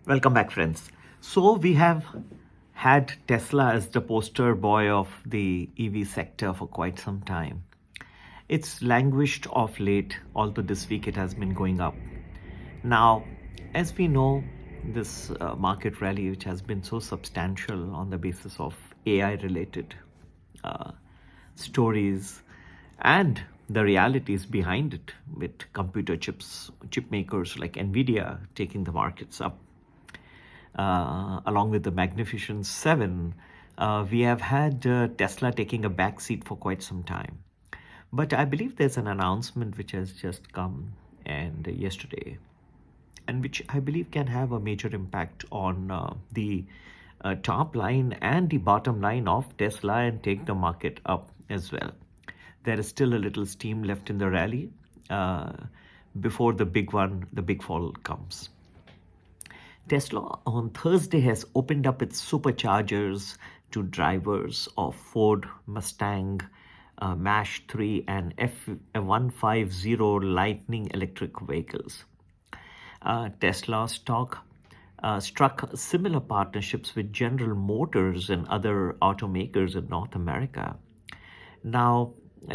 Welcome back, friends. So, we have had Tesla as the poster boy of the EV sector for quite some time. It's languished of late, although this week it has been going up. Now, as we know, this market rally, which has been so substantial on the basis of AI related uh, stories and the realities behind it, with computer chip makers like Nvidia taking the markets up along with the Magnificent Seven. We have had Tesla taking a back seat for quite some time. But I believe there's an announcement which has just come and yesterday, and which I believe can have a major impact on the top line and the bottom line of Tesla and take the market up as well. There is still a little steam left in the rally before the big fall comes. Tesla on Thursday has opened up its superchargers to drivers of Ford Mustang Mach 3 and F150 Lightning electric vehicles. Tesla struck similar partnerships with General Motors and other automakers in North America. Now,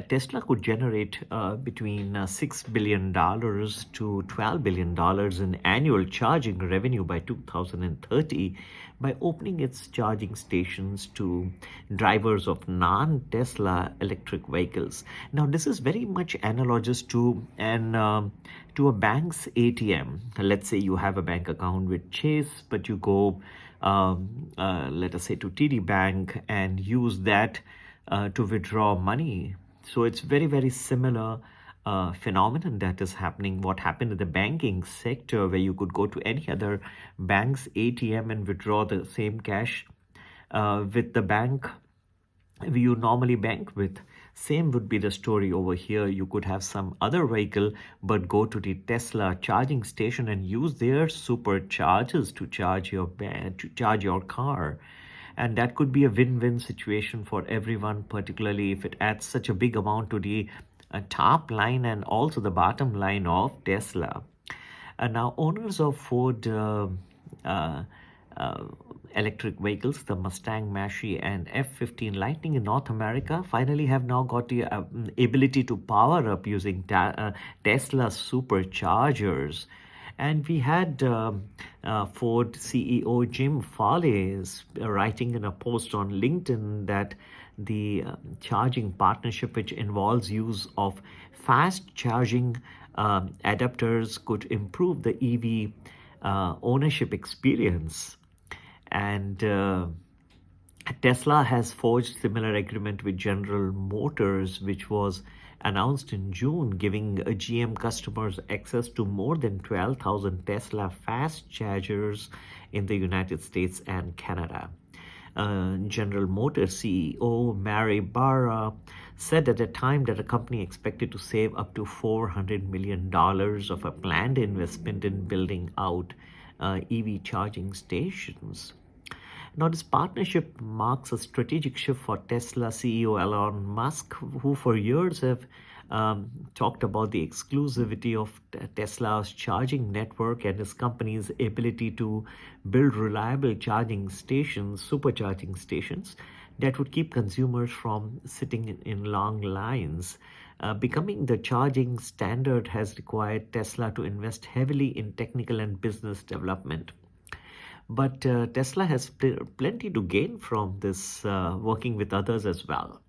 Tesla could generate between $6 billion to $12 billion in annual charging revenue by 2030 by opening its charging stations to drivers of non-Tesla electric vehicles. Now, this is very much analogous to a bank's ATM. Let's say you have a bank account with Chase, but you go, let us say, to TD Bank and use that to withdraw money. So it's very, very similar phenomenon that is happening. What happened in the banking sector, where you could go to any other bank's ATM and withdraw the same cash with the bank you normally bank with. Same would be the story over here. You could have some other vehicle, but go to the Tesla charging station and use their superchargers to charge your car. And that could be a win-win situation for everyone, particularly if it adds such a big amount to the top line and also the bottom line of Tesla. Now, owners of Ford uh, electric vehicles, the Mustang Mach-E and F-15 Lightning in North America, finally have now got the ability to power up using Tesla superchargers. And we had Ford CEO Jim Farley writing in a post on LinkedIn that the charging partnership, which involves use of fast charging adapters, could improve the EV ownership experience. And Tesla has forged similar agreement with General Motors, which was announced in June, giving GM customers access to more than 12,000 Tesla fast chargers in the United States and Canada. General Motors CEO Mary Barra said at the time that the company expected to save up to $400 million of a planned investment in building out EV charging stations. Now, this partnership marks a strategic shift for Tesla CEO Elon Musk, who for years have talked about the exclusivity of Tesla's charging network and his company's ability to build reliable charging stations, supercharging stations, that would keep consumers from sitting in long lines. Becoming the charging standard has required Tesla to invest heavily in technical and business development. But Tesla has plenty to gain from this, working with others as well.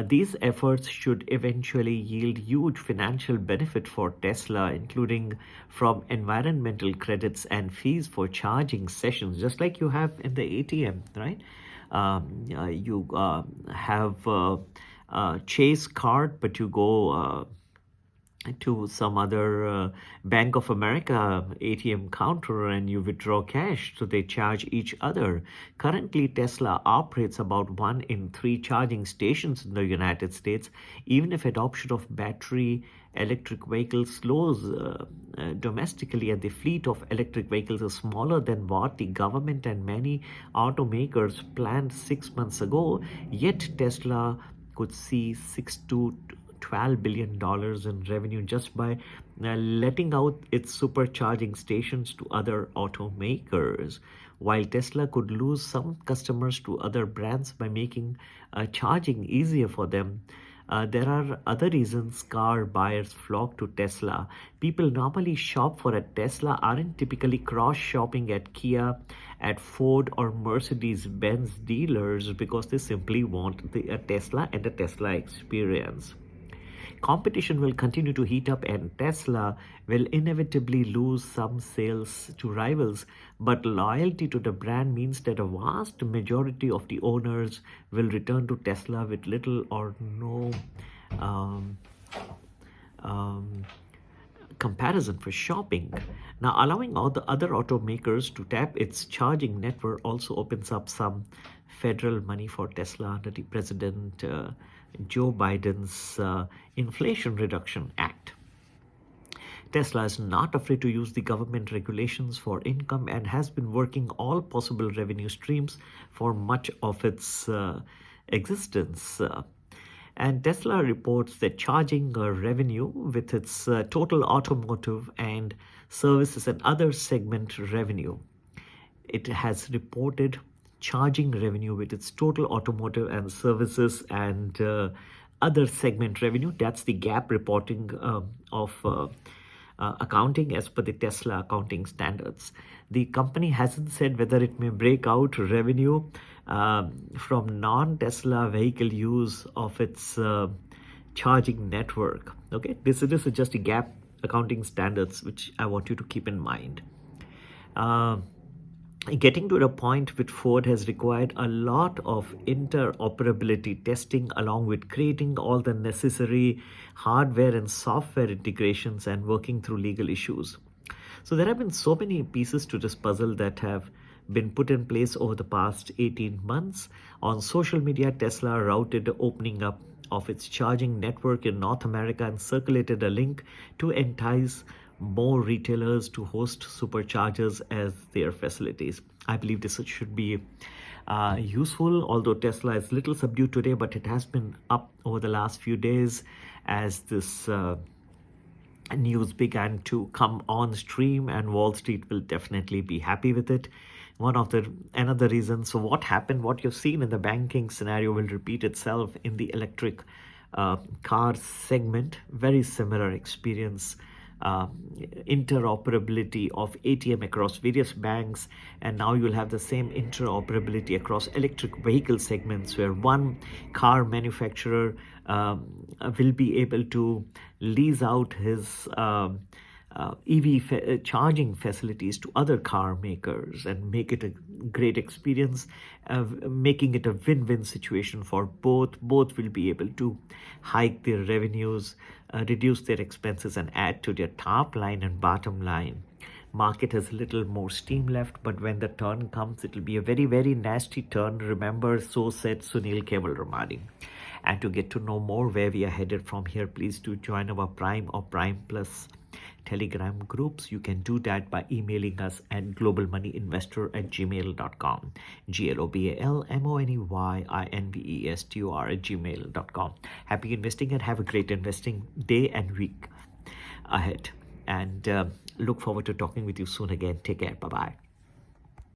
These efforts should eventually yield huge financial benefit for Tesla, including from environmental credits and fees for charging sessions, just like you have in the ATM, right? You have Chase card, but you go to some other Bank of America ATM counter and you withdraw cash, so they charge each other. Currently, Tesla operates about 1 in 3 charging stations in the United States. Even if adoption of battery electric vehicles slows domestically, and the fleet of electric vehicles is smaller than what the government and many automakers planned 6 months ago, yet Tesla could see $6 to $12 billion in revenue just by letting out its supercharging stations to other automakers. While Tesla could lose some customers to other brands by making charging easier for them, there are other reasons car buyers flock to Tesla. People normally shop for a Tesla aren't typically cross shopping at Kia, at Ford, or Mercedes Benz dealers because they simply want a Tesla and a Tesla experience. Competition will continue to heat up, and Tesla will inevitably lose some sales to rivals. But loyalty to the brand means that a vast majority of the owners will return to Tesla with little or no um, um, comparison for shopping. Now, allowing all the other automakers to tap its charging network also opens up some federal money for Tesla under the President Joe Biden's Inflation Reduction Act. Tesla is not afraid to use the government regulations for income and has been working all possible revenue streams for much of its existence. And Tesla reports that charging revenue with its total automotive and services and other segment revenue. It has reported charging revenue with its total automotive and services and other segment revenue. That's the GAAP reporting of accounting as per the Tesla accounting standards. The company hasn't said whether it may break out revenue from non-Tesla vehicle use of its charging network. Okay, this is just a GAAP accounting standards which I want you to keep in mind. Getting to the point with Ford has required a lot of interoperability testing along with creating all the necessary hardware and software integrations and working through legal issues. So there have been so many pieces to this puzzle that have been put in place over the past 18 months. On social media, Tesla routed the opening up of its charging network in North America and circulated a link to entice more retailers to host superchargers as their facilities. I believe this should be useful, although Tesla is little subdued today, but it has been up over the last few days as this news began to come on stream, and Wall Street will definitely be happy with it. Another reason, so what happened, what you've seen in the banking scenario will repeat itself in the electric car segment. Very similar experience. Interoperability of ATM across various banks, and now you'll have the same interoperability across electric vehicle segments where one car manufacturer will be able to lease out his EV charging facilities to other car makers and make it a great experience, making it a win-win situation for both. Both will be able to hike their revenues, reduce their expenses, and add to their top line and bottom line. Market has little more steam left, but when the turn comes, it will be a very, very nasty turn. Remember, so said Sunil Kevalramani. And to get to know more where we are headed from here, please do join our Prime or Prime Plus Telegram groups. You can do that by emailing us at globalmoneyinvestor@gmail.com. globalmoneyinvestor@gmail.com. Happy investing and have a great investing day and week ahead. And look forward to talking with you soon again. Take care. Bye-bye.